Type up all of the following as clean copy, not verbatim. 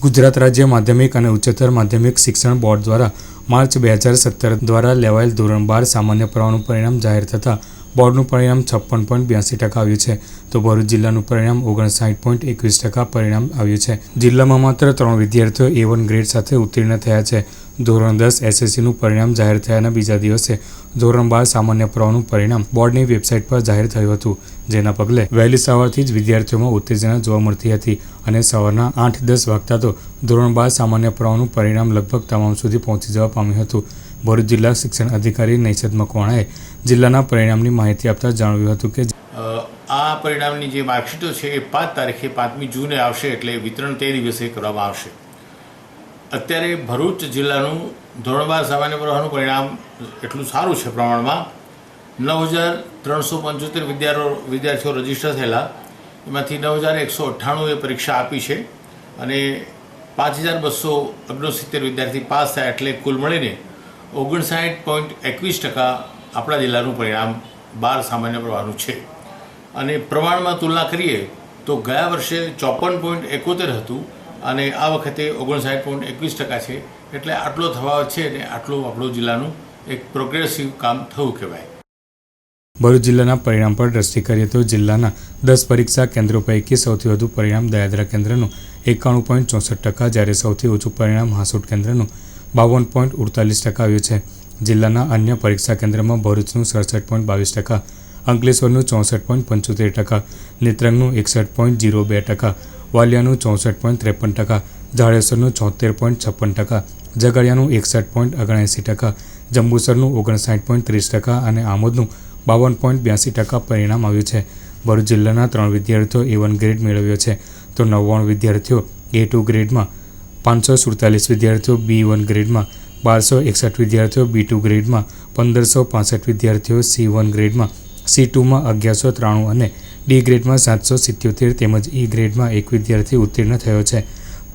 ગુજરાત રાજ્ય માધ્યમિક અને ઉચ્ચતર માધ્યમિક શિક્ષણ બોર્ડ દ્વારા માર્ચ 2017 દ્વારા લેવાયેલ ધોરણ 12 સામાન્ય પ્રવાહનું પરિણામ જાહેર થતાં બોર્ડનું પરિણામ 56.82% આવ્યું છે, તો ભરૂચ જિલ્લાનું પરિણામ 59.21% પરિણામ આવ્યું છે. જિલ્લામાં માત્ર 3 વિદ્યાર્થીઓ A1 ગ્રેડ સાથે ઉત્તીર્ણ થયા છે. ધોરણ 10 SSCનું પરિણામ જાહેર થયાના બીજા દિવસે ધોરણ 12 સામાન્ય પ્રવાહનું પરિણામ બોર્ડની વેબસાઇટ પર જાહેર થયું હતું, જેના પગલે વહેલી સવારથી જ વિદ્યાર્થીઓમાં ઉત્તેજના જોવા મળતી હતી અને સવારના 8-10 વાગતા તો ધોરણ 12 સામાન્ય પ્રવાહનું પરિણામ લગભગ તમામ સુધી પહોંચી જવા પામ્યું હતું. ભરૂચ જિલ્લા શિક્ષણ અધિકારી નૈસદ મકવાણાએ જિલ્લાના પરિણામની માહિતી આપતા જણાવ્યું હતું કે આ પરિણામની જે માર્કશીટો છે એ 5 તારીખે 5મી જૂને આવશે, એટલે વિતરણ તે દિવસે કરવામાં આવશે. અત્યારે ભરૂચ જિલ્લાનું ધોરણ 12 સામાન્ય પ્રવાહનું પરિણામ એટલું સારું છે પ્રમાણમાં. 9,375 વિદ્યાર્થીઓ રજીસ્ટર થયેલા, એમાંથી 9,198એ પરીક્ષા આપી છે અને 5,269 વિદ્યાર્થી પાસ થયા, એટલે કુલ મળીને 59.21% આપણા જિલ્લાનું પરિણામ 12 સામાન્ય પ્રવાહનું છે. અને પ્રમાણમાં તુલના કરીએ તો ગયા વર્ષે 54.71 હતું અને આ વખતે 59.21% છે, એટલે આટલો તફાવત છે અને આટલું આપણું જિલ્લાનું એક પ્રોગ્રેસિવ કામ થયું કહેવાય. ભરૂચ જિલ્લાના પરિણામ પર દ્રષ્ટિ કરીએ તો જિલ્લાના 10 પરીક્ષા કેન્દ્રો પૈકી સૌથી વધુ પરિણામ દયાદરા કેન્દ્રનું 91.64%, જ્યારે સૌથી ઓછું પરિણામ હાસોટ કેન્દ્રનું 52.48% આવ્યું છે. જિલ્લાના અન્ય પરીક્ષા કેન્દ્રમાં ભરૂચનું 67.22%, અંકલેશ્વરનું 64.75%, નેત્રંગનું 61.02%, વાલિયાનું 64.53%, જાડેશ્વરનું 76.56%, ઝઘડિયાનું 61.79%, જંબુસરનું 59.30% અને આમોદનું 52.82% પરિણામ આવ્યું છે. ભરૂચ જિલ્લાના 3 વિદ્યાર્થીઓ A1 ગ્રેડ મેળવ્યો છે, તો 99 વિદ્યાર્થીઓ A2 ગ્રેડમાં, 547 વિદ્યાર્થીઓ B1 ગ્રેડમાં, 1261 વિદ્યાર્થીઓ B2 ગ્રેડમાં, 1565 વિદ્યાર્થીઓ C1 ગ્રેડમાં, C2માં 1193 અને D ગ્રેડમાં 777 તેમજ E ગ્રેડમાં 1 વિદ્યાર્થી ઉત્તીર્ણ થયો છે.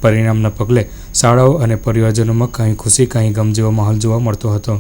પરિણામના પગલે શાળાઓ અને પરિવારજનોમાં કાંઈ ખુશી કાંઈ ગમ જેવો માહોલ જોવા મળતો હતો.